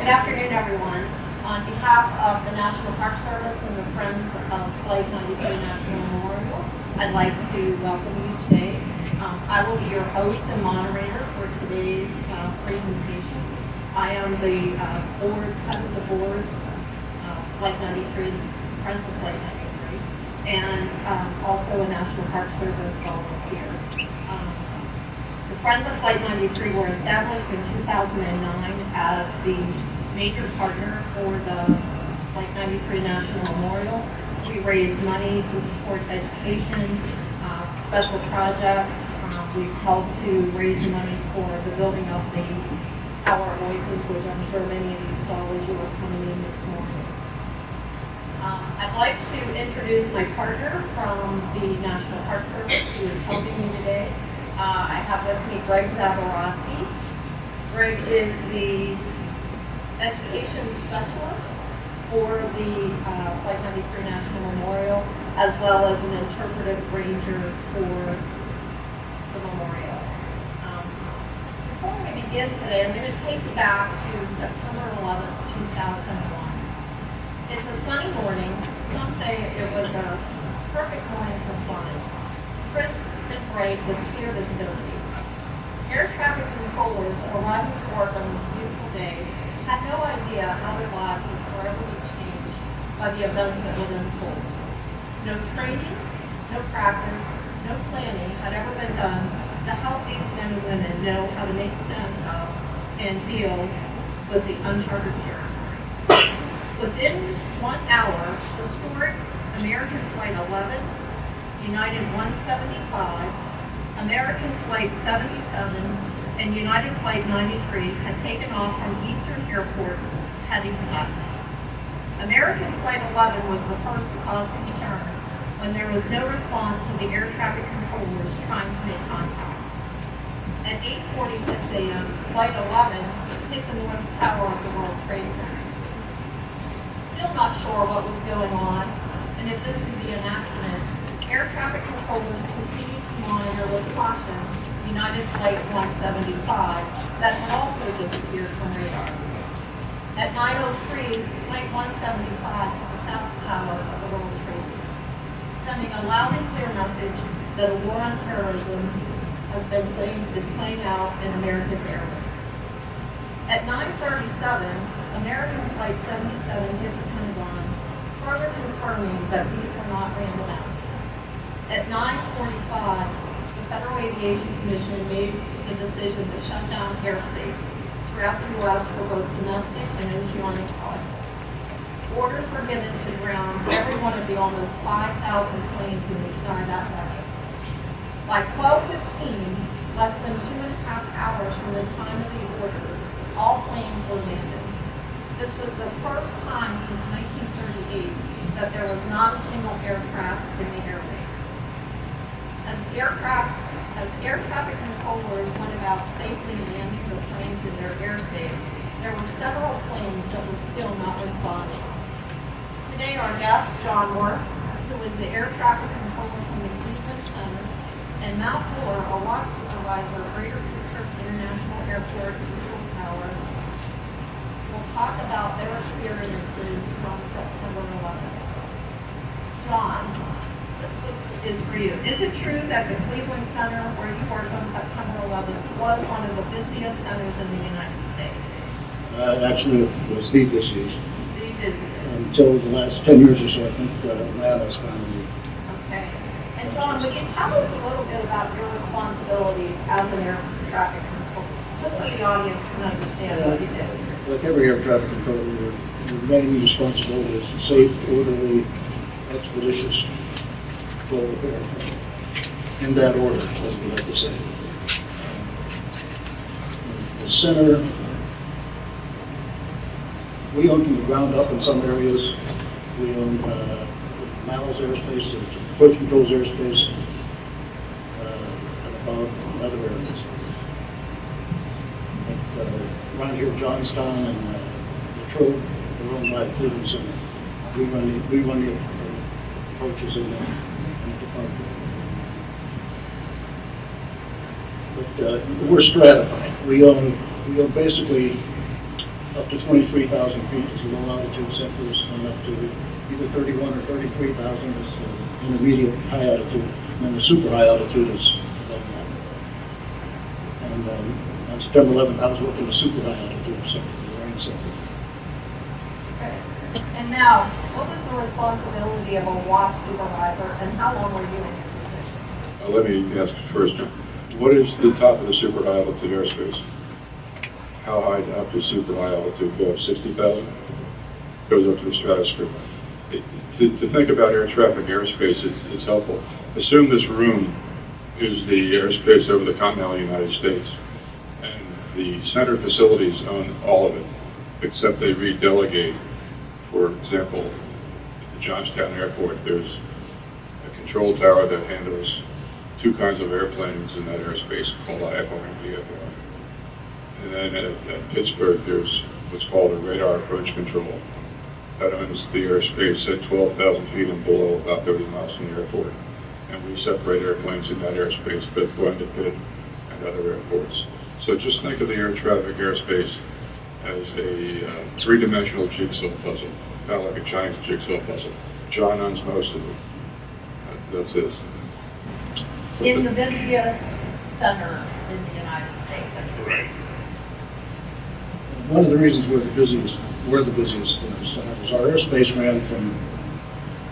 afternoon, everyone. On behalf of the National Park Service and the Friends of Flight 93 National Memorial, I'd like to welcome you today. I will be your host and moderator for today's presentation. I am the head of the board, Flight 93, Friends of Flight 93, and also a National Park Service volunteer. The Friends of Flight 93 were established in 2009 as the major partner for the Flight 93 National Memorial. We raise money to support education, special projects. We've helped to raise money for the building of the Tower of Voices, which I'm sure many of you saw as you were coming in this morning. I'd like to introduce my partner from the National Park Service who is helping me today. I have with me Greg Zaborowski. Greg is the education specialist for the Flight 93 National Memorial, as well as an interpretive ranger for the memorial. Before we begin today, I'm going to take you back to September 11th, 2001. It's a sunny morning. Some say it was a perfect morning for flying. Crisp and bright with clear visibility. Air traffic controllers arriving to work on this beautiful day had no idea how their lives would forever be changed by the events that would unfold. No training, no practice, no planning had ever been done to help these men and women know how to make sense of and deal with the uncharted territory. Within 1 hour, historic American Flight 11, United 175, American Flight 77, and United Flight 93 had taken off from eastern airports heading west. American Flight 11 was the first to cause concern when there was no response to the air traffic controllers trying to make contact. At 8:46 a.m., Flight 11 hit the north tower of the World Trade Center. Still not sure what was going on and if this could be an accident, air traffic controllers continued to monitor with caution United Flight 175 that had also disappeared from radar. At 9:03, Flight 175 hit the south tower of the World Trade Center, sending a loud and clear message that a war on terrorism is playing out in America's airways. At 9:37, American Flight 77 hit the Pentagon, further confirming that these were not random acts. At 9:45, the Federal Aviation Commission made the decision to shut down airspace throughout the U.S. for both domestic and oceanic flights. Orders were given to ground every one of the almost 5,000 planes in the sky that day. By 12:15, less than 2.5 hours from the time of the order, all planes were landed. This was the first time since 1938 that there was not a single aircraft in the airbase. As air traffic controllers went about safely landing the planes in their airspace, there were several planes that were still not responding. Today, our guest, John Werth, who is the air traffic controller from the Cleveland Center, and Mal Fuller, a watch supervisor at Greater Pittsburgh International Airport Control Tower, will talk about their experiences from September 11th. John, is for you. Is it true that the Cleveland Center, where you worked on September 11th, was one of the busiest centers in the United States? Actually, it was the busiest. The busiest. Until the last 10 years or so, I think Atlanta's finally. Okay. And John, would you tell us a little bit about your responsibilities as an air traffic controller, just so the audience can understand what you did? Like every air traffic controller, your main responsibility is safe, orderly, expeditious flow of aircraft. In that order, as we like to say. The center, we own from the ground up in some areas. We own Mal's airspace, approach control's airspace, and above in other areas. But, around here, Johnstown and Detroit, they're owned by the Cleveland Center. We run the approaches in the department. But we're stratified. We own basically up to 23,000 feet is the low altitude sectors, and up to either 31 or 33,000 is the intermediate high altitude, and then the super high altitude is above that. And on September 11th, I was working the super high altitude sector, the range sector. Okay. And now, what was the responsibility of a watch supervisor, and how long were you in your position? Let me ask first, what is the top of the super high altitude airspace? How high up does super high altitude go? 60,000? Goes up to the stratosphere. To think about air traffic airspace, it's helpful. Assume this room is the airspace over the continental United States, and the center facilities own all of it, except they redelegate. For example, at the Johnstown Airport, there's a control tower that handles two kinds of airplanes in that airspace called IFR and VFR. And then at Pittsburgh, there's what's called a radar approach control that owns the airspace at 12,000 feet and below, about 30 miles from the airport. And we separate airplanes in that airspace, both going to Pitt and other airports. So just think of the air traffic airspace as a three-dimensional jigsaw puzzle, kind of like a Chinese jigsaw puzzle. John owns most of it. That's his. In the busiest center in the United States. Right. One of the reasons we're the busiest centers, our airspace ran from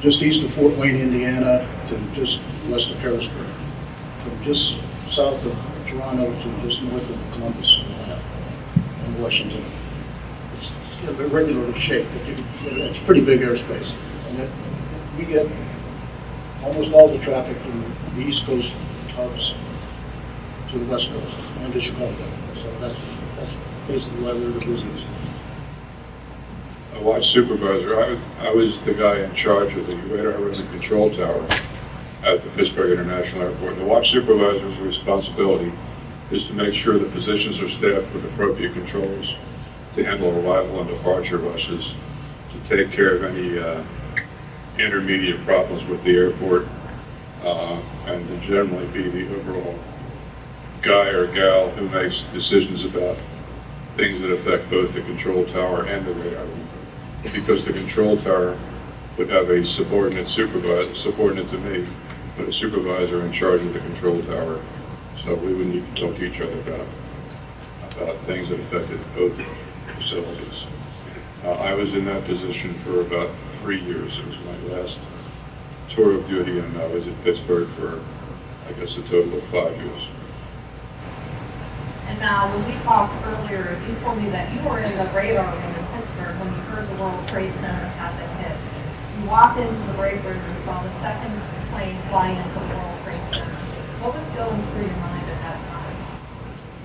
just east of Fort Wayne, Indiana, to just west of Harrisburg, from just south of Toronto to just north of Columbus, Ohio, and Washington. It's irregularly shaped, but it's pretty big airspace, and we get almost all the traffic from the East Coast hubs to the West Coast and to Chicago. So that's basically why we're the busiest. A watch supervisor, I was the guy in charge of the radar and control tower at the Pittsburgh International Airport. The watch supervisor's responsibility is to make sure the positions are staffed with appropriate controls to handle arrival and departure rushes, to take care of any intermediate problems with the airport, and to generally be the overall guy or gal who makes decisions about things that affect both the control tower and the radar room. Because the control tower would have a subordinate to me, but a supervisor in charge of the control tower. So we would need to talk to each other about things that affected both facilities. I was in that position for about 3 years. It was my last tour of duty, and I was at Pittsburgh for, I guess, a total of 5 years. And now, when we talked earlier, you told me that you were in the radar room in Pittsburgh when you heard the World Trade Center had been hit. You walked into the break room and saw the second plane fly into the World Trade Center. What was going through your mind at that time?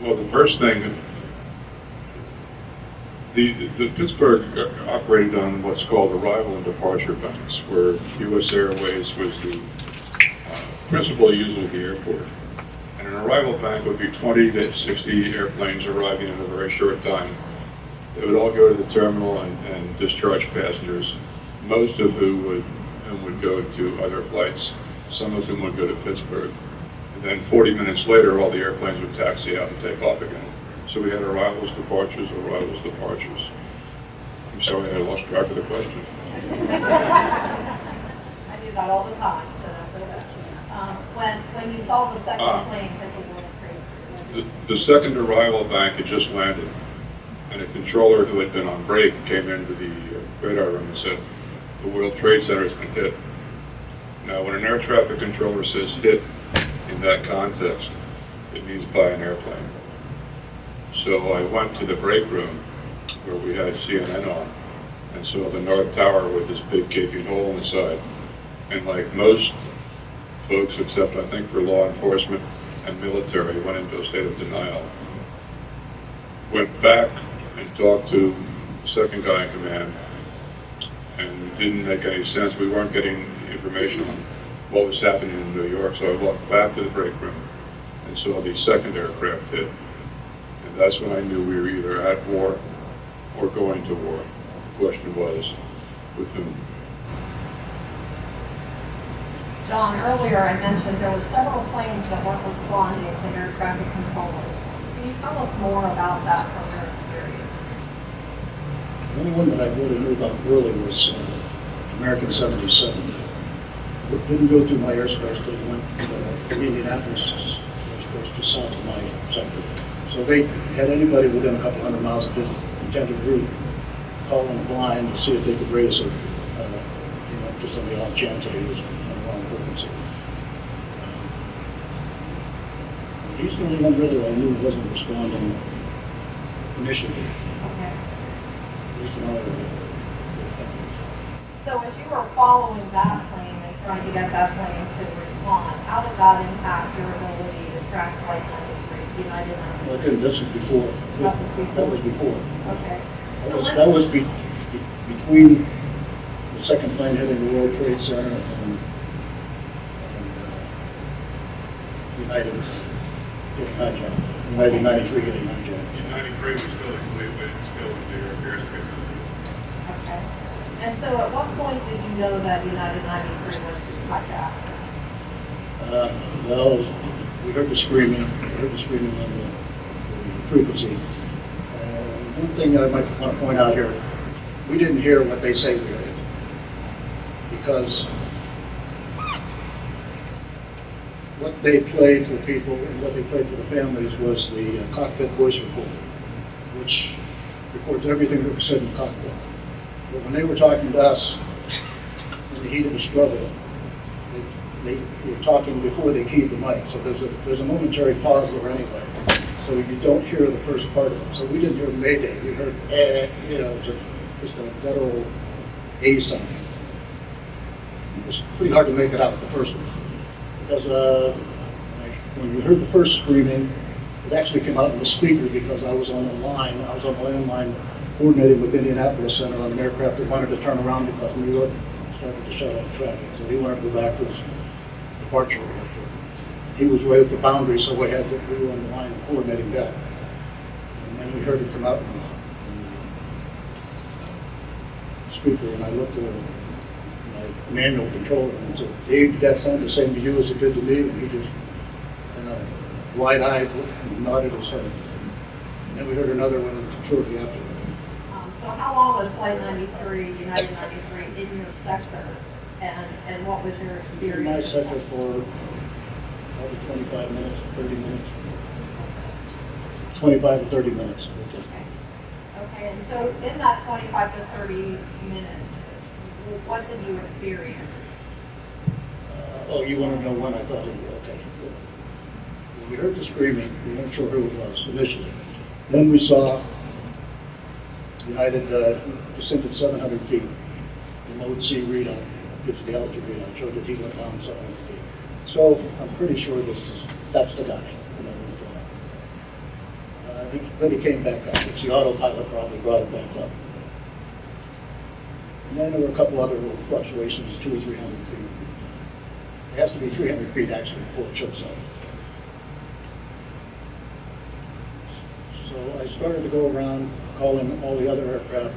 Well, the first thing, the Pittsburgh operated on what's called arrival and departure banks, where U.S. Airways was the principal user of the airport. And an arrival bank would be 20 to 60 airplanes arriving in a very short time. They would all go to the terminal and discharge passengers, most of whom would go to other flights, some of whom would go to Pittsburgh. And then 40 minutes later, all the airplanes would taxi out and take off again. So we had arrivals, departures, arrivals, departures. I'm sorry, I lost track of the question. I do that all the time, so that's okay. When you saw the second plane hit the World Trade Center. The second arrival bank had just landed, and a controller who had been on break came into the radar room and said, "The World Trade Center has been hit." Now, when an air traffic controller says hit in that context, it means by an airplane. So I went to the break room where we had CNN on and saw the North Tower with this big gaping hole in the side. And like most folks, except I think for law enforcement and military, went into a state of denial. Went back and talked to the second guy in command, and it didn't make any sense. We weren't getting information on what was happening in New York, so I walked back to the break room and saw the second aircraft hit. And that's when I knew we were either at war or going to war. The question was, with whom? John, earlier I mentioned there were several planes that weren't responding to air traffic controllers. Can you tell us more about that from your experience? The only one that I really knew about early was American 77. It didn't go through my airspace, but it went to Indianapolis airspace just south of my sector. So they had anybody within a couple hundred miles of his intended route call on the blind to see if they could raise it, just on the off chance that he was on the wrong frequency. He's the only one really I knew wasn't responding initially. Okay. He's another. So as you were following that plane and trying to get that plane to respond, how did that impact your ability to track Flight 93, United 93? Well, again, this was before. That was before? That was before. Okay. That was between the second plane hitting the World Trade Center and United getting hijacked. United 93 getting hijacked. In 93, we still was there, airspace. Okay. And so at what point did you know that United 93 was hijacked? Well, we heard the screaming. On the frequency. One thing that I might want to point out here, we didn't hear what they say we heard. Because what they played for people and what they played for the families was the cockpit voice recorder, which records everything that was said in the cockpit. But when they were talking to us in the heat of the struggle, they were talking before they keyed the mic. So there's a momentary pause there anyway. So you don't hear the first part of it. So we didn't hear Mayday. We heard, just a guttural A sound. It was pretty hard to make it out, the first one. Because when we heard the first screaming, it actually came out in the speaker because I was on the landline coordinating with Indianapolis Center on an aircraft that wanted to turn around because New York started to shut off traffic. So he wanted to go back to his departure airport. He was right at the boundary, so we were on the line coordinating that. And then we heard it come out in the speaker, and I looked at my manual controller and said, "Dave, did that sound the same to you as it did to me?" And he just kind of wide-eyed and nodded his head. And then we heard another one shortly after that. So how long was Flight 93, United 93, in your sector? And what was your experience? In my sector for probably 25 minutes, 30 minutes. 25 to 30 minutes. Okay, and so in that 25 to 30 minutes, what did you experience? You want to know when I thought it was okay. Good. When we heard the screaming, we weren't sure who it was initially. Then we saw United descended 700 feet. The mode C readout gives the altitude readout, showed that he went down 700 feet. So I'm pretty sure that's the guy. Then he came back up. It's the autopilot probably brought it back up. And then there were a couple other little fluctuations, 200 or 300 feet. It has to be 300 feet actually before it chokes out. So I started to go around calling all the other aircraft,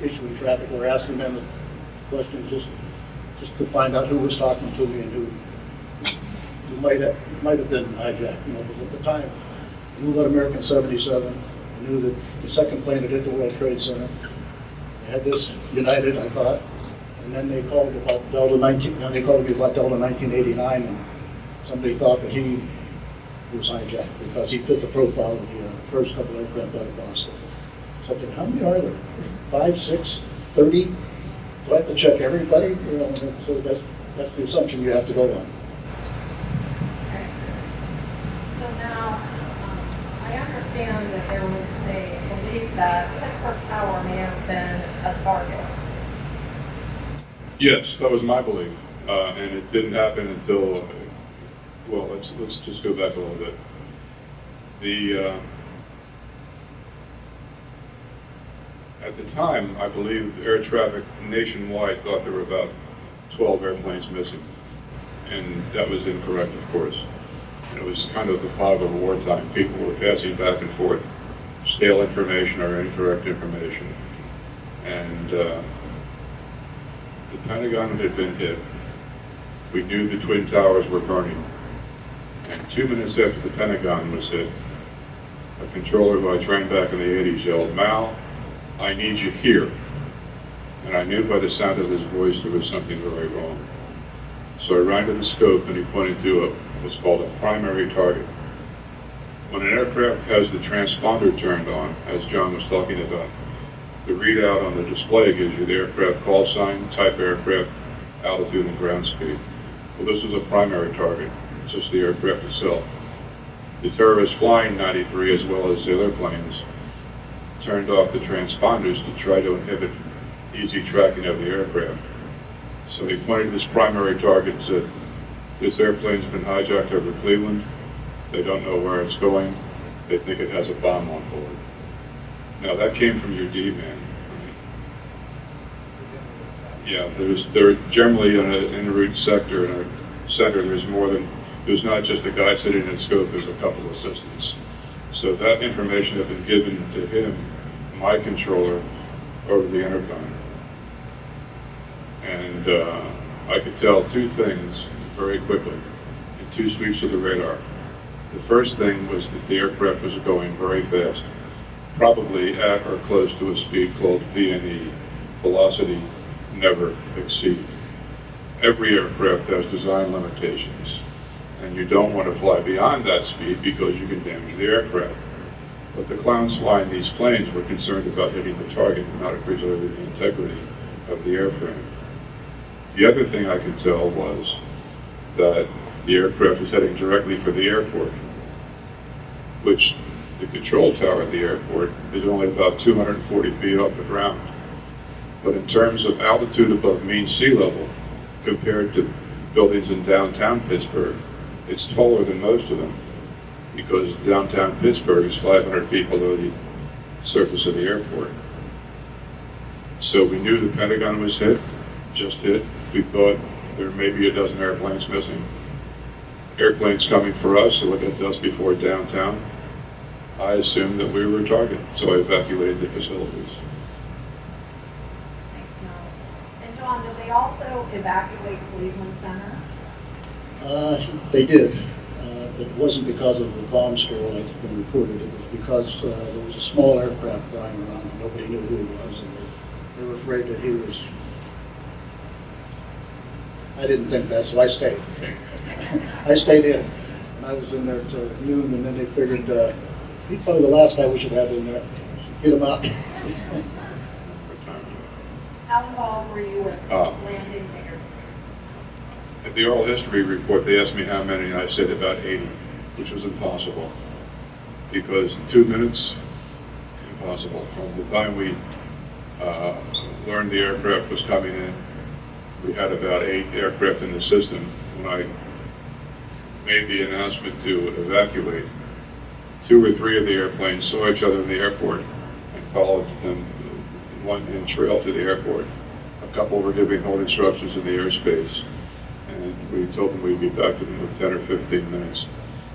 issuing traffic, or asking them questions just to find out who was talking to me and who might have been hijacked. Because at the time, I knew about American 77. I knew that the second plane had hit the World Trade Center. They had this United, I thought, and then they called about Delta 19. Then they called me about Delta 1989, and somebody thought that he was hijacked because he fit the profile of the first couple aircraft out of Boston. So I said, how many are there? 5, 6, 30? Do I have to check everybody? So that's the assumption you have to go on. Okay. So now, I understand that there was a belief that Pittsburgh Tower may have been a target. Yes, that was my belief, and it didn't happen until, well, let's just go back a little bit. At the time, I believe air traffic nationwide thought there were about 12 airplanes missing, and that was incorrect, of course. And it was kind of the fog of wartime. People were passing back and forth stale information or incorrect information, and the Pentagon had been hit. We knew the Twin Towers were burning. And 2 minutes after the Pentagon was hit, a controller who I trained back in the 80s yelled, "Mal, I need you here. And I knew by the sound of his voice there was something very wrong. So I ran to the scope and he pointed to what's called a primary target. When an aircraft has the transponder turned on, as John was talking about, the readout on the display gives you the aircraft call sign, type aircraft, altitude, and ground speed. Well, this was a primary target, just the aircraft itself. The terrorists flying 93, as well as the other planes, turned off the transponders to try to inhibit easy tracking of the aircraft. So he pointed to this primary target and said, this airplane's been hijacked over Cleveland. They don't know where it's going. They think it has a bomb on board. Now that came from your D-man. Yeah, they're generally in an en route sector, in a center, there's not just a guy sitting in scope, there's a couple of assistants. So that information had been given to him, my controller, over the intercom. And I could tell two things very quickly, in 2 sweeps of the radar. The first thing was that the aircraft was going very fast, probably at or close to a speed called VNE, velocity never exceed. Every aircraft has design limitations, and you don't want to fly beyond that speed because you can damage the aircraft. But the clowns flying these planes were concerned about hitting the target and not preserving the integrity of the airframe. The other thing I could tell was that the aircraft was heading directly for the airport, which the control tower at the airport is only about 240 feet off the ground. But in terms of altitude above mean sea level, compared to buildings in downtown Pittsburgh, it's taller than most of them, because downtown Pittsburgh is 500 feet below the surface of the airport. So we knew the Pentagon was hit, just hit. We thought there may be a dozen airplanes missing. Airplanes coming for us, so look at us before downtown. I assumed that we were a target, so I evacuated the facilities. And John, did they also evacuate Cleveland Center? They did. But it wasn't because of a bomb scare like it's been reported. It was because there was a small aircraft flying around and nobody knew who it was, and they were afraid that he was. I didn't think that, so I stayed. I stayed in, and I was in there till noon, and then they figured he's probably the last guy we should have in there. Get him out. How involved were you with landing there? At the oral history report, they asked me how many, and I said about 80, which was impossible. Because in 2 minutes, impossible. From the time we learned the aircraft was coming in, we had about 8 aircraft in the system. When I made the announcement to evacuate, 2 or 3 of the airplanes saw each other in the airport and followed them in trail to the airport. A couple were giving hold instructions in the airspace, and we told them we'd be back to them in 10 or 15 minutes.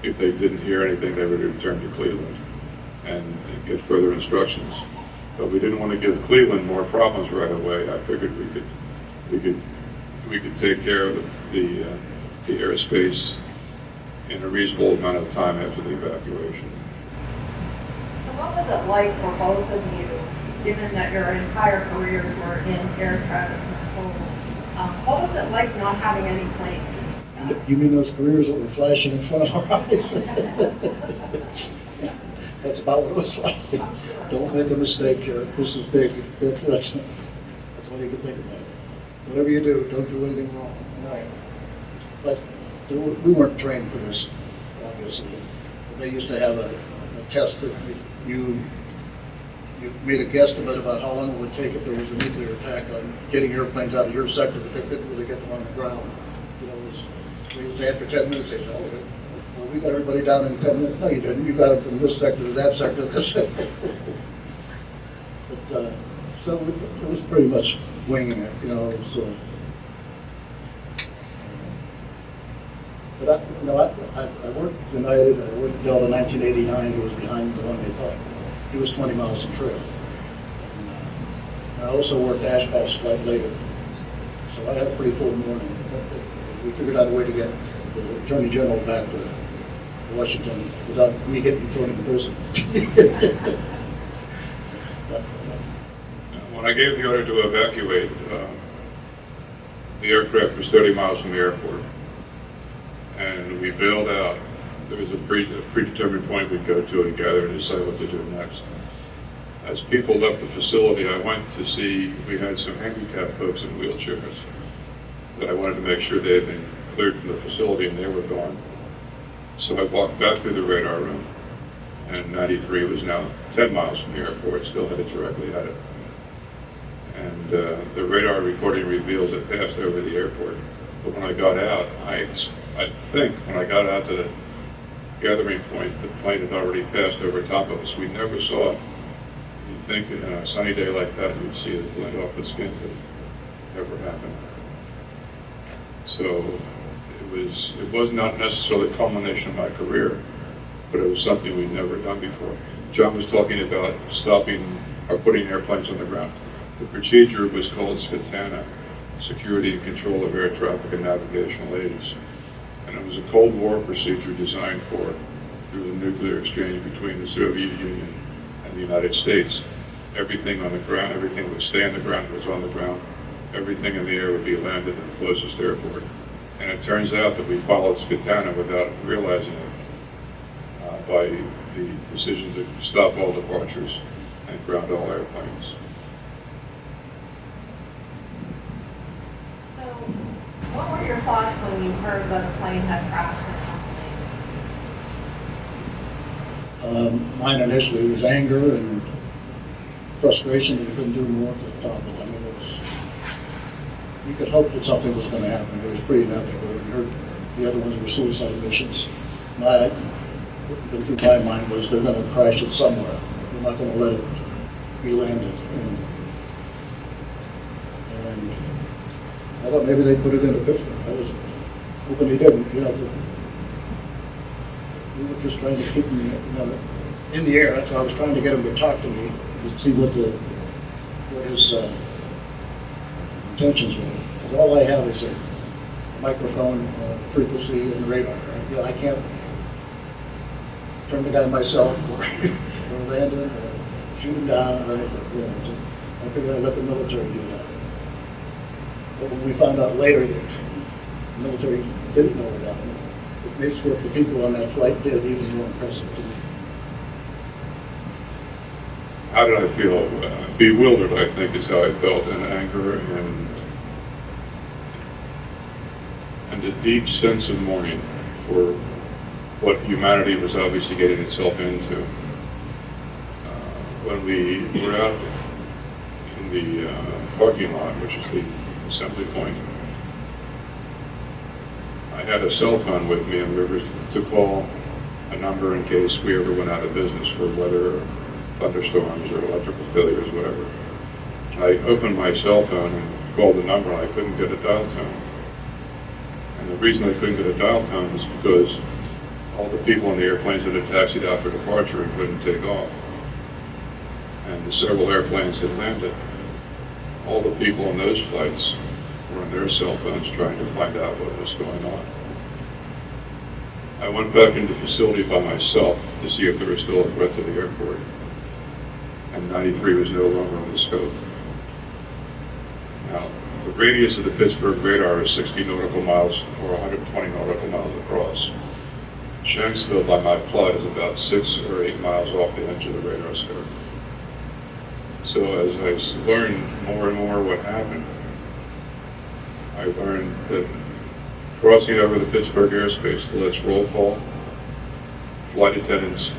If they didn't hear anything, they would return to Cleveland and get further instructions. But we didn't want to give Cleveland more problems right away. I figured we could take care of the airspace in a reasonable amount of time after the evacuation. So what was it like for both of you, given that your entire careers were in air traffic control? What was it like not having any planes? You mean those careers that were flashing in front of our eyes? That's about what it was like. Don't make a mistake here. This is big. That's all you can think about. Whatever you do, don't do anything wrong. No. But we weren't trained for this, obviously. They used to have a test that you made a guesstimate about how long it would take if there was a nuclear attack on getting airplanes out of your sector, but they couldn't really get them on the ground. You know, they would say after 10 minutes, they said, oh, well, we got everybody down in 10 minutes. No, you didn't. You got them from this sector to that sector to this sector. But, so it was pretty much winging it, you know. It's, but I worked United. I worked at Delta 1989. He was behind the one they thought. He was 20 miles in trail. And I also worked Ashcroft's flight later. So I had a pretty full morning. We figured out a way to get the Attorney General back to Washington without me getting thrown in prison. when I gave the order to evacuate, the aircraft was 30 miles from the airport, and we bailed out. There was a predetermined point we'd go to and gather and decide what to do next. As people left the facility, I went to see, we had some handicapped folks in wheelchairs that I wanted to make sure they had been cleared from the facility and they were gone. So I walked back through the radar room, and 93 was now 10 miles from the airport, still headed directly at it. And the radar recording reveals it passed over the airport. But when I got out, I think when I got out to the gathering point, the plane had already passed over top of us. We never saw it. You'd think in a sunny day like that, you'd see it glint off the skin, but it never happened. So it was not necessarily the culmination of my career, but it was something we'd never done before. John was talking about stopping or putting airplanes on the ground. The procedure was called SCATANA, Security and Control of Air Traffic and Navigational Aids. And it was a Cold War procedure designed through the nuclear exchange between the Soviet Union and the United States. Everything on the ground, everything would stay on the ground that was on the ground. Everything in the air would be landed at the closest airport. And it turns out that we followed SCATANA without realizing it by the decision to stop all departures and ground all airplanes. So, what were your thoughts when you heard that a plane had crashed in Pennsylvania? Mine initially was anger and frustration that we couldn't do more to the top of it. I mean, you could hope that something was going to happen. It was pretty inevitable. We heard the other ones were suicide missions. What went through my mind was they're going to crash it somewhere. We're not going to let it be landed. And I thought maybe they'd put it into Pittsburgh. I was hoping they didn't. You know, we were just trying to keep them in the air. That's why I was trying to get him to talk to me to see what his intentions were. Because all I have is a microphone, frequency, and radar. Right? You know, I can't turn the guy myself or land him or shoot him down or anything. You know, so I figured I'd let the military do that. But when we found out later that the military didn't know about it, it makes what the people on that flight did even more impressive to me. How did I feel? Bewildered, I think, is how I felt, in anger and a deep sense of mourning for what humanity was obviously getting itself into. When we were out in the parking lot, which is the assembly point, I had a cell phone with me, and we were to call a number in case we ever went out of business for weather, or thunderstorms, or electrical failures, whatever. I opened my cell phone and called the number, and I couldn't get a dial tone. And the reason I couldn't get a dial tone was because all the people on the airplanes that had taxied out for departure and couldn't take off. And the several airplanes that landed, all the people on those flights were on their cell phones trying to find out what was going on. I went back into the facility by myself to see if there was still a threat to the airport. And 93 was no longer on the scope. Now, the radius of the Pittsburgh radar is 60 nautical miles or 120 nautical miles across. Shanksville, by my plot, is about 6 or 8 miles off the edge of the radar scope. So as I learned more and more what happened, I learned that crossing over the Pittsburgh airspace to let's roll call, flight attendants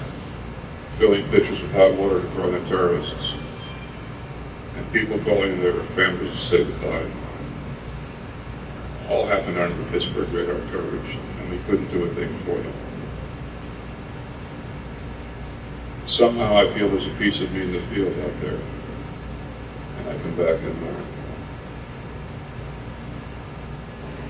filling pitchers with hot water to throw in terrorists, and people calling their families to say goodbye, all happened under the Pittsburgh radar coverage, and we couldn't do a thing for them. Somehow I feel there's a piece of me in the field out there, and I come back and learn.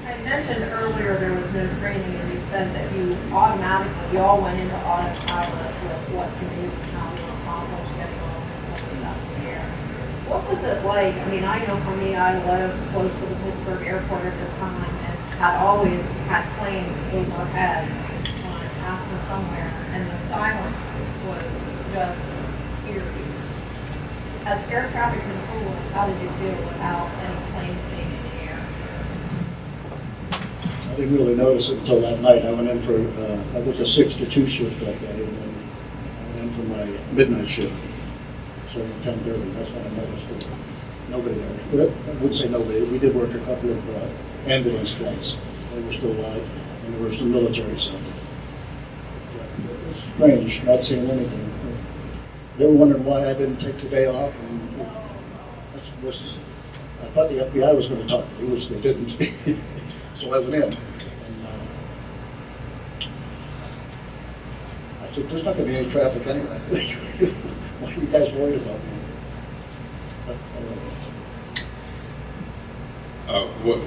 I mentioned earlier there was no training, and you said that you all went into autopilot with what to do and how to accomplish getting all the things up in the air. What was it like? I mean, I know for me, I lived close to the Pittsburgh airport at the time and had always had planes overhead flying out to somewhere, and the silence was just eerie. as air traffic controller, how did you feel without any planes being in the air? I didn't really notice it until that night. I went in for, I worked a 6 to 2 shift that day, and then I went in for my midnight shift. So at 10:30, that's when I noticed it. Nobody there. But I wouldn't say nobody. We did work a couple of ambulance flights. They were still live, and there were some militaries out there. It was strange not seeing anything. They were wondering why I didn't take the day off, and I thought the FBI was going to talk to me, which they didn't. So I went in, and I said, "There's not going to be any traffic anyway. Why are you guys worried about me?" What,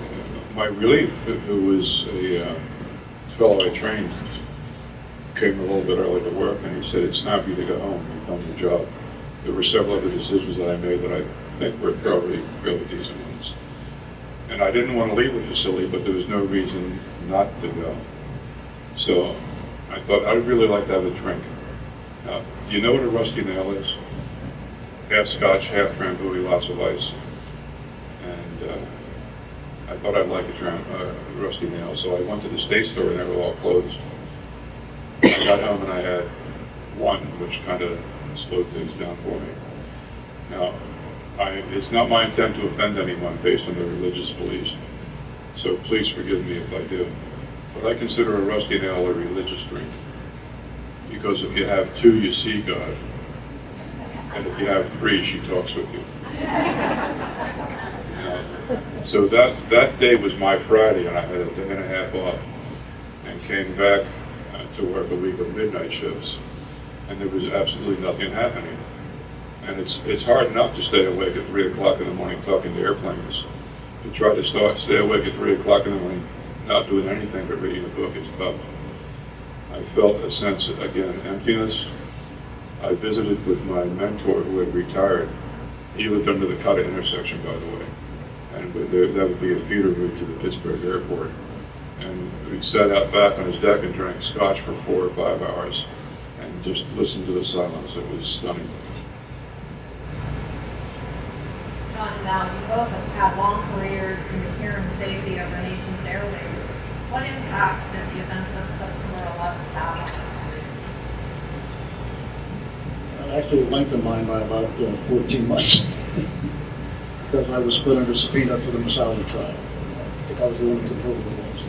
my relief, who was a fellow I trained, came a little bit early to work, and he said, "It's time for you to go home. You've done your job." There were several other decisions that I made that I think were probably really decent ones. And I didn't want to leave the facility, but there was no reason not to go. So I thought, I'd really like to have a drink. Now, do you know what a rusty nail is? Half scotch, half cranberry, lots of ice. And I thought I'd like a rusty nail, so I went to the state store and they were all closed. I got home and I had one, which kind of slowed things down for me. Now, it's not my intent to offend anyone based on their religious beliefs, so please forgive me if I do. But I consider a rusty nail a religious drink, because if you have 2, you see God, and if you have 3, she talks with you. So that day was my Friday, and I had a day and a half off, and came back to work a week of midnight shifts, and there was absolutely nothing happening. And it's hard enough to stay awake at 3 o'clock in the morning talking to airplanes. To try to stay awake at 3 o'clock in the morning, not doing anything but reading a book is tough. I felt a sense, again, emptiness. I visited with my mentor who had retired. He lived under the Cutter intersection, by the way. And that would be a feeder route to the Pittsburgh airport. And we sat out back on his deck and drank scotch for 4 or 5 hours and just listened to the silence. It was stunning. John and Val, you both have had long careers in the care and safety of our nation's airways. What impact did the events of September 11th have on your career? It actually lengthened mine by about 14 months. Because I was put under subpoena for the Massauli trial. I think I was the only controller who was.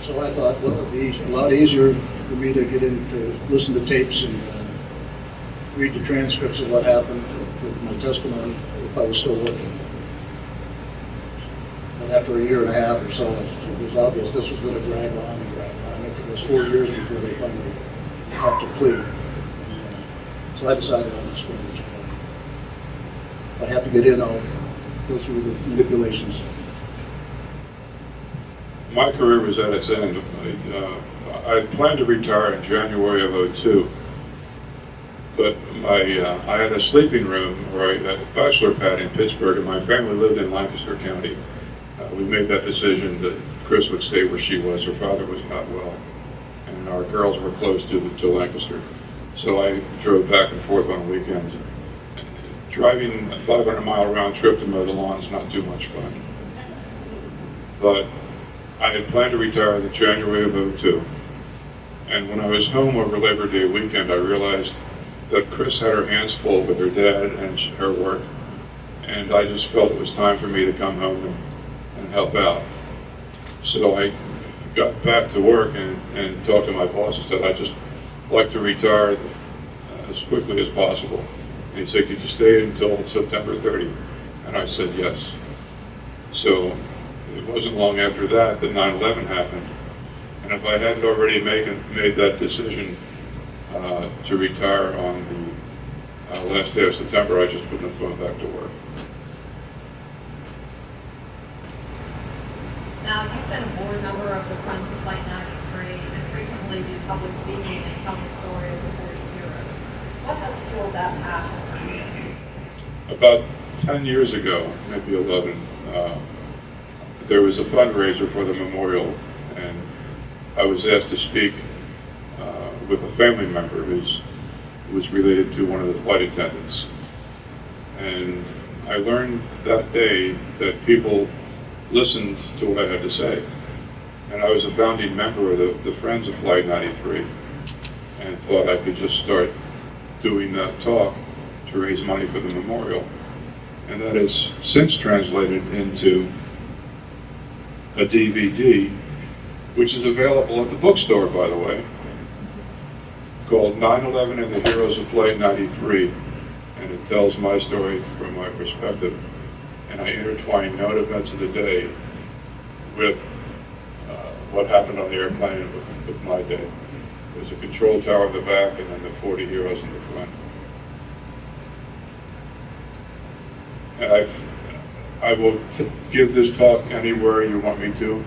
So I thought, well, it would be a lot easier for me to get in to listen to tapes and read the transcripts of what happened for my testimony if I was still working. But after a year and a half or so, it was obvious this was going to drag on and drag on. I think it was 4 years before they finally got to plea. So I decided I'm just going to return. If I have to get in, I'll go through the manipulations. My career was at its end. I planned to retire in January of '02, but I had a sleeping room, or a bachelor pad in Pittsburgh, and my family lived in Lancaster County. We made that decision that Chris would stay where she was. Her father was not well, and our girls were close to Lancaster. So I drove back and forth on weekends. Driving a 500-mile round trip to mow the lawn is not too much fun. But I had planned to retire in January of '02. And when I was home over Labor Day weekend, I realized that Chris had her hands full with her dad and her work. And I just felt it was time for me to come home and help out. So I got back to work and talked to my boss and said, I'd just like to retire as quickly as possible. And he said, could you stay until September 30? And I said, yes. So it wasn't long after that 9/11 happened. And if I hadn't already made that decision to retire on the last day of September, I just wouldn't have gone back to work. Now, you've been a board member of the Friends of Flight 93 and frequently do public speaking and tell the story of the 40 heroes. What has fueled that passion for you? About 10 years ago, maybe 11, there was a fundraiser for the memorial, and I was asked to speak with a family member whose was related to one of the flight attendants. And I learned that day that people listened to what I had to say. And I was a founding member of the Friends of Flight 93 and thought I could just start doing that talk to raise money for the memorial. And that has since translated into a DVD, which is available at the bookstore, by the way, called 9/11 and the Heroes of Flight 93. And it tells my story from my perspective. And I intertwine known events of the day with what happened on the airplane with my day. There's a control tower in the back and then the 40 heroes in the front. And I will give this talk anywhere you want me to.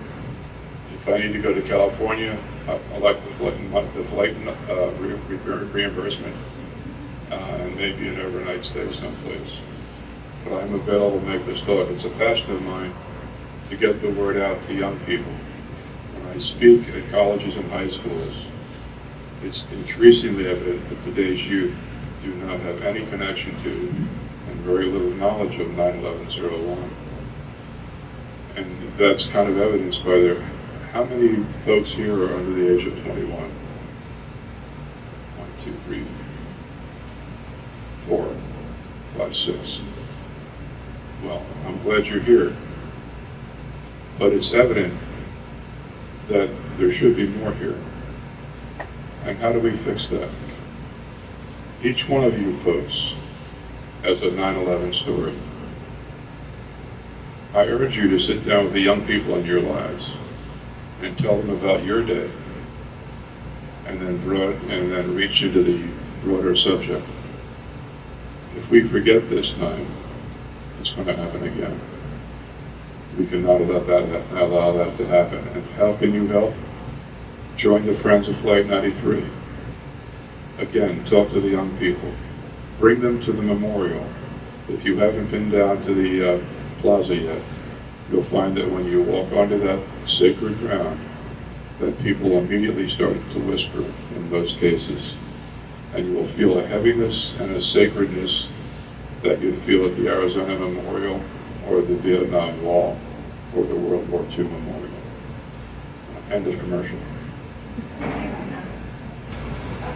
If I need to go to California, I like the flight reimbursement, and maybe an overnight stay someplace. But I'm available to make this talk. It's a passion of mine to get the word out to young people. When I speak at colleges and high schools, it's increasingly evident that today's youth do not have any connection to and very little knowledge of 9/11/01. And that's kind of evidenced by how many folks here are under the age of 21? 1, 2, 3, 4, 5, 6. Well, I'm glad you're here. But it's evident that there should be more here. And how do we fix that? Each one of you folks has a 9/11 story. I urge you to sit down with the young people in your lives and tell them about your day, and then reach into the broader subject. If we forget this time, it's going to happen again. We cannot allow that to happen. And how can you help? Join the Friends of Flight 93. Again, talk to the young people. Bring them to the memorial. If you haven't been down to the plaza yet, you'll find that when you walk onto that sacred ground, that people immediately start to whisper in most cases. And you will feel a heaviness and a sacredness that you feel at the Arizona Memorial or the Vietnam Wall or the World War II Memorial. End of commercial.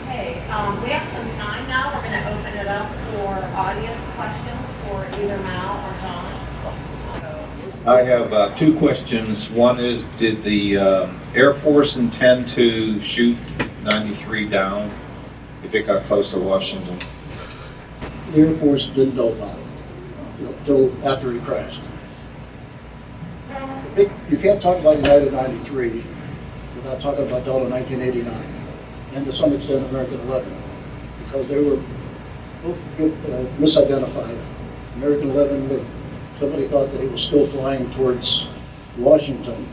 Okay, we have some time now. We're going to open it up for audience questions for either Mal or John. I have two questions. One is, did the Air Force intend to shoot 93 down if it got close to Washington? The Air Force didn't know about it until after he crashed. You can't talk about United 93 without talking about Delta 1989 and to some extent American 11, because they were both misidentified. American 11, somebody thought that he was still flying towards Washington.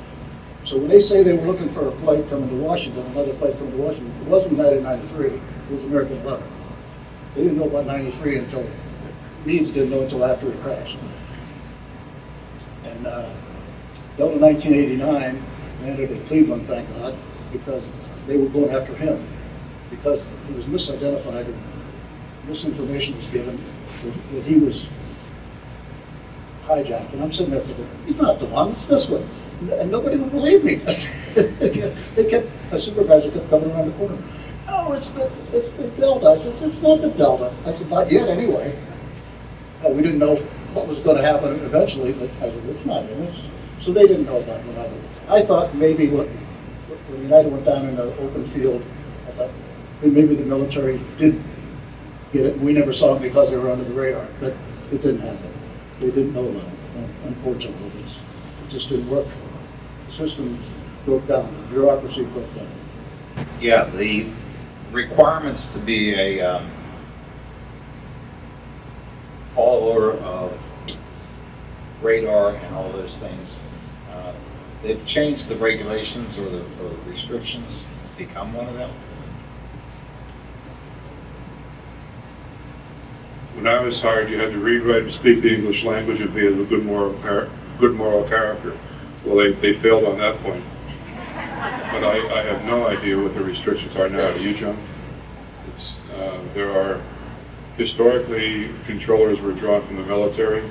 So when they say they were looking for a flight coming to Washington, another flight coming to Washington, it wasn't United 93, it was American 11. They didn't know about 93 until, Meads didn't know until after he crashed. And Delta 1989 landed at Cleveland, thank God, because they were going after him, because he was misidentified and misinformation was given that he was hijacked. And I'm sitting there thinking, he's not the one, it's this one. And nobody would believe me. A supervisor kept coming around the corner. Oh, it's the Delta. I said, it's not the Delta. I said, not yet anyway. We didn't know what was going to happen eventually, but I said, it's not him. So they didn't know about United. I thought maybe when United went down in the open field, I thought maybe the military did get it, and we never saw them because they were under the radar. But it didn't happen. They didn't know about it. Unfortunately, it just didn't work. The system broke down. The bureaucracy broke down. Yeah, the requirements to be a follower of radar and all those things, they've changed the regulations or the restrictions to become one of them. When I was hired, you had to read, write, and speak the English language and be a good moral character. Well, they failed on that point. But I have no idea what the restrictions are now. Do you, John? There are, historically, controllers were drawn from the military.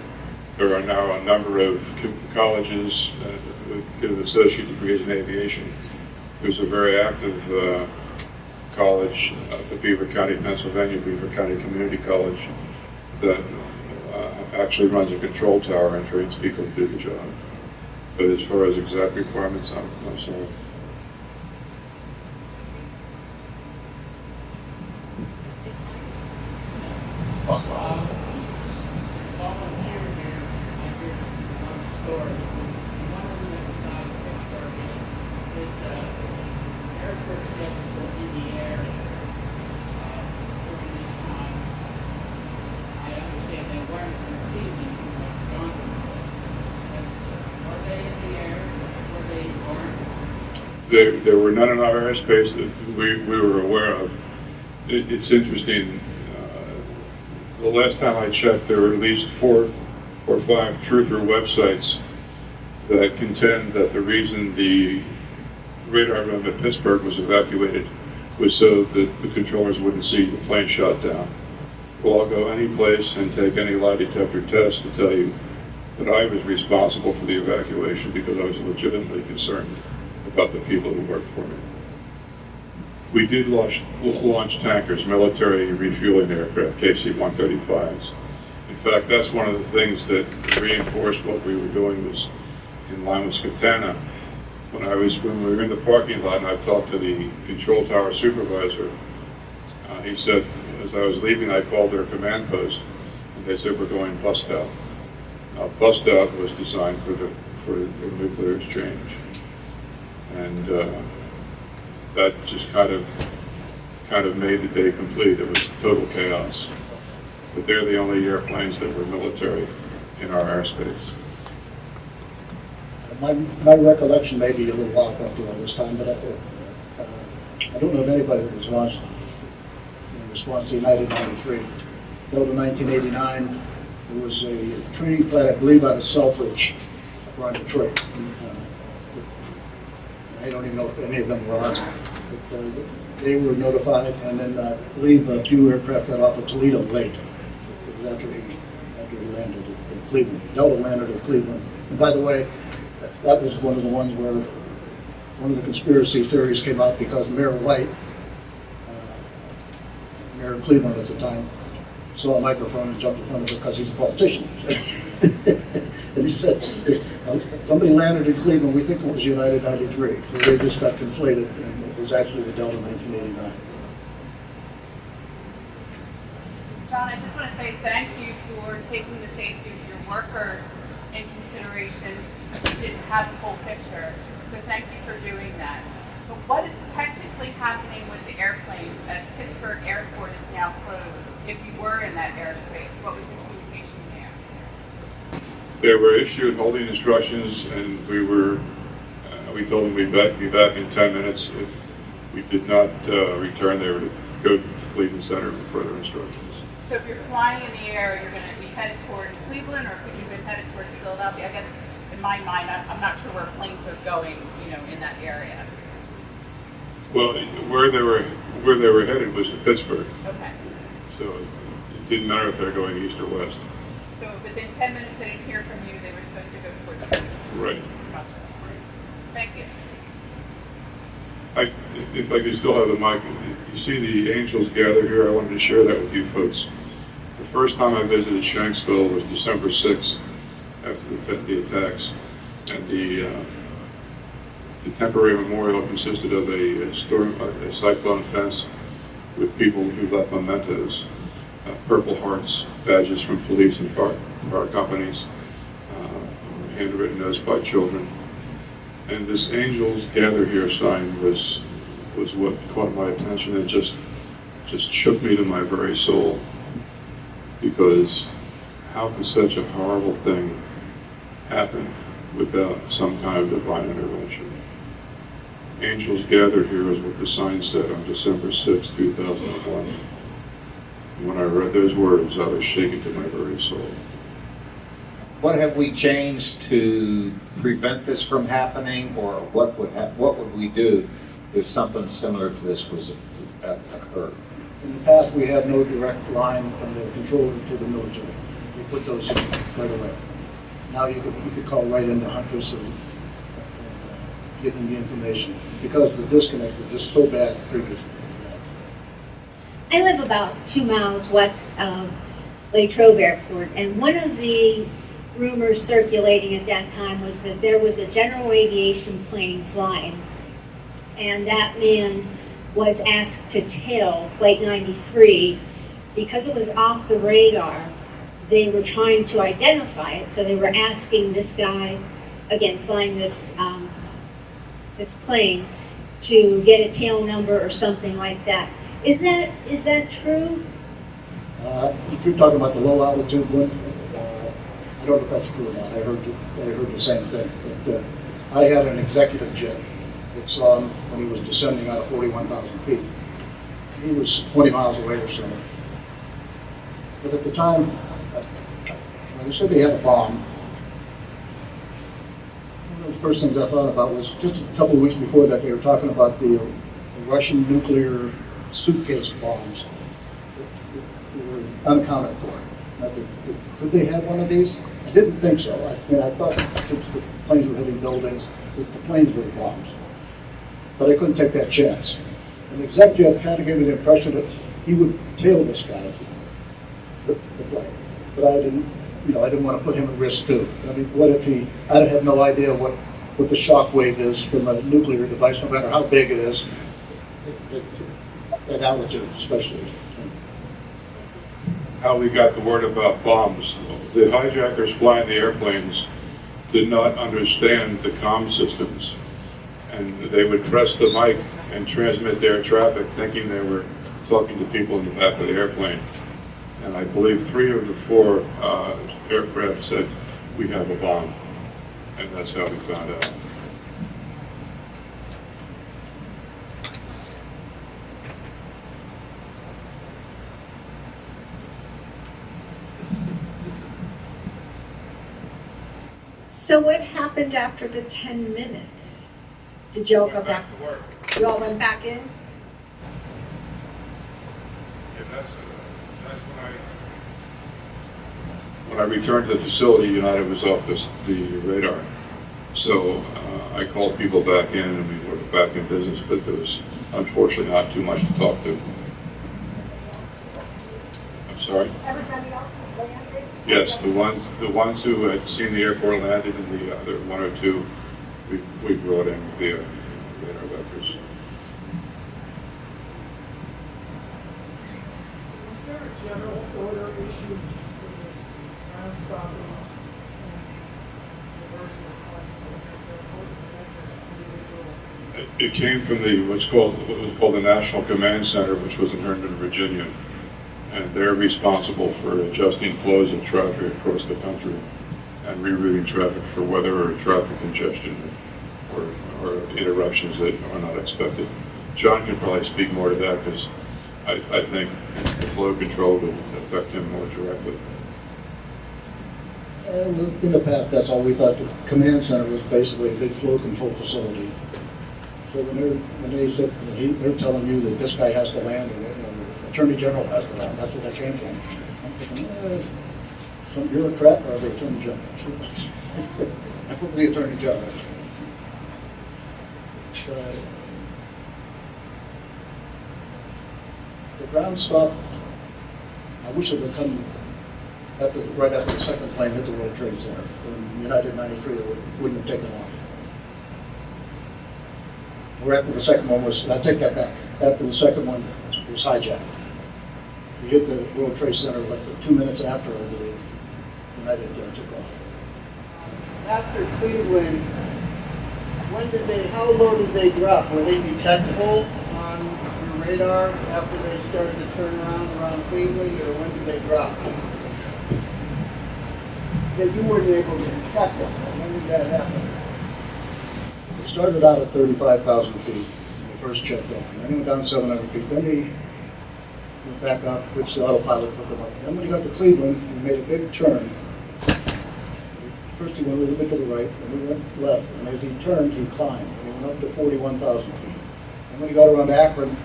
There are now a number of colleges with an associate degrees in aviation. There's a very active college up at Beaver County, Pennsylvania, Beaver County Community College, that actually runs a control tower and trains people to do the job. But as far as exact requirements, I'm sorry. Volunteer here, I hear one story. One of them that Pittsburgh is Air Force jets were in the air during this time. I understand they weren't from Cleveland, like Johnson said. Were they in the air? Were they weren't? There were none in our airspace that we were aware of. It's interesting. The last time I checked, there were at least 4 or 5 truther websites that contend that the reason the radar room at Pittsburgh was evacuated was so that the controllers wouldn't see the plane shot down. Well, I'll go any place and take any lie detector test to tell you that I was responsible for the evacuation because I was legitimately concerned about the people who worked for me. We did launch tankers, military refueling aircraft, KC-135s. In fact, that's one of the things that reinforced what we were doing was in line with Skatana. When we were in the parking lot and I talked to the control tower supervisor, he said, as I was leaving, I called their command post, and they said, we're going bust out. Now, bust out was designed for the nuclear exchange. And that just kind of made the day complete. It was total chaos. But they're the only airplanes that were military in our airspace. My recollection may be a little off after all this time, but I don't know of anybody that was launched in response to United 93. Built in 1989, there was a training flight, I believe, out of Selfridge around Detroit. I don't even know if any of them were armed, but they were notified, and then I believe a few aircraft got off of Toledo late. It was after he landed at Cleveland. Delta landed at Cleveland. And by the way, that was one of the ones where one of the conspiracy theories came out because Mayor White, Mayor of Cleveland at the time, saw a microphone and jumped in front of it because he's a politician. And he said, somebody landed in Cleveland, we think it was United 93. So they just got conflated, and it was actually the Delta 1989. John, I just want to say thank you for taking the safety of your workers in consideration. You didn't have the full picture, so thank you for doing that. But what is technically happening with the airplanes as Pittsburgh Airport is now closed? If you were in that airspace, what was the communication there? They were issued holding instructions, and we told them we'd be back in 10 minutes. If we did not return, they were to go to the Cleveland Center for further instructions. So if you're flying in the air, you're going to be headed towards Cleveland, or could you have been headed towards Philadelphia? I guess in my mind, I'm not sure where planes are going, in that area. Well, where they were headed was to Pittsburgh. Okay. So it didn't matter if they're going east or west. So within 10 minutes they didn't hear from you, they were supposed to go towards Cleveland. Right. Gotcha. Thank you. If I could still have the mic, you see the angels gather here. I wanted to share that with you folks. The first time I visited Shanksville was December 6th after the attacks, and the temporary memorial consisted of a cyclone fence with people who left mementos, Purple Hearts badges from police and fire companies, handwritten notes by children. And this Angels Gather Here sign was what caught my attention and just shook me to my very soul. Because how could such a horrible thing happen without some kind of divine intervention? Angels Gather Here is what the sign said on December 6, 2001. And when I read those words, I was shaken to my very soul. What have we changed to prevent this from happening, or what would we do if something similar to this was occurred? In the past, we had no direct line from the controller to the military. They put those in right away. Now you could call right into Huntress and give them the information, because the disconnect was just so bad previously. I live about 2 miles west of Latrobe Airport, and one of the rumors circulating at that time was that there was a general aviation plane flying, and that man was asked to tail Flight 93 because it was off the radar. They were trying to identify it, so they were asking this guy, again flying this this plane, to get a tail number or something like that. Is that true? If you're talking about the low altitude one, I don't know if that's true or not. I heard the same thing. But I had an executive jet that saw him when he was descending out of 41,000 feet. He was 20 miles away or so. But at the time, when they said they had a bomb, one of the first things I thought about was just a couple of weeks before that, they were talking about the Russian nuclear suitcase bombs that were unaccounted for. Could they have one of these? I didn't think so. I thought since the planes were hitting buildings, that the planes were the bombs. But I couldn't take that chance. And the exec jet kind of gave me the impression that he would tail this guy, the flight. But I didn't want to put him at risk too. I mean, what if I have no idea what the shock wave is from a nuclear device, no matter how big it is, at altitude especially. How we got the word about bombs. The hijackers flying the airplanes did not understand the comm systems, and they would press the mic and transmit their traffic thinking they were talking to people in the back of the airplane. And I believe 3 of the 4 aircraft said, "We have a bomb," and that's how we found out. So what happened after the 10 minutes? Did y'all go back? to work. Y'all went back in? Yeah, that's When I returned to the facility, United was off the radar. So I called people back in, and we were back in business, but there was unfortunately not too much to talk to. I'm sorry? Everybody else landed? Yes, the ones who had seen the airport landed, and the other 1 or 2 we brought in via radar vectors. Was there a general order issued for this ground stopping and reversal of flights? It came from what was called the National Command Center, which was in Herndon, Virginia, and they're responsible for adjusting flows of traffic across the country and rerouting traffic for weather or traffic congestion or interruptions that are not expected. John can probably speak more to that, because I think the flow control would affect him more directly. In the past, that's all we thought. The command center was basically a big flow control facility. So when they said, they're telling you that this guy has to land, and the Attorney General has to land, that's where that came from. I'm thinking, some bureaucrat or the Attorney General? I put the Attorney General. The ground stop, I wish it would come right after the second plane hit the World Trade Center. In United 93, they wouldn't have taken off. Or after the second one was, I take that back, after the second one was hijacked. We hit the World Trade Center like 2 minutes after, I believe, United took off. After Cleveland, how low did they drop? Were they detectable on your radar after they started to turn around Cleveland, or when did they drop? That you weren't able to detect them. When did that happen? It started out at 35,000 feet when we first checked off. Then he went down 700 feet. Then he went back up, which the autopilot took him up. Then when he got to Cleveland, he made a big turn. First he went a little bit to the right, then he went left, and as he turned, he climbed. And he went up to 41,000 feet. And when he got around Akron,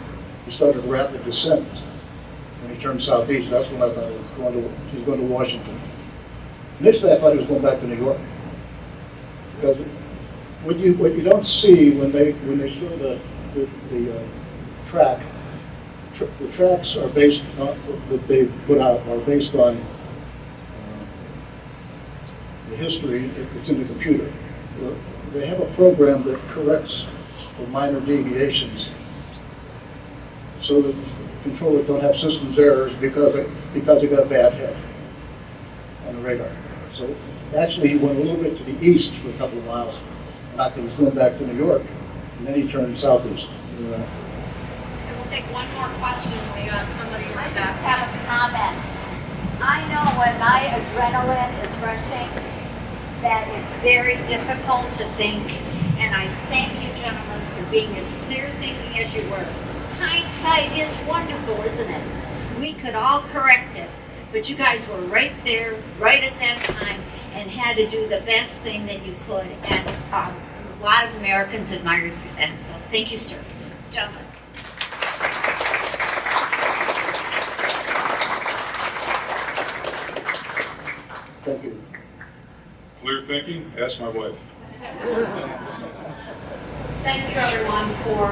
he started a rapid descent. when he turned southeast. That's when I thought he was going to Washington. Initially, I thought he was going back to New York. Because what you don't see when they show the track, the tracks are based on, that they put out are based on the history that's in the computer. They have a program that corrects for minor deviations, so that controllers don't have systems errors because they got a bad head on the radar. So actually, he went a little bit to the east for a couple of miles, not that he's going back to New York, and then he turned southeast. And we'll take one more question. We got somebody I right just back. have a comment. I know when my adrenaline is rushing, that it's very difficult to think, and I thank you gentlemen for being as clear thinking as you were. Hindsight is wonderful, isn't it? We could all correct it, but you guys were right there, right at that time, and had to do the best thing that you could, and a lot of Americans admire you for that, so thank you, sir. Gentlemen. Thank you. Clear thinking? Ask my wife. Thank you, everyone, for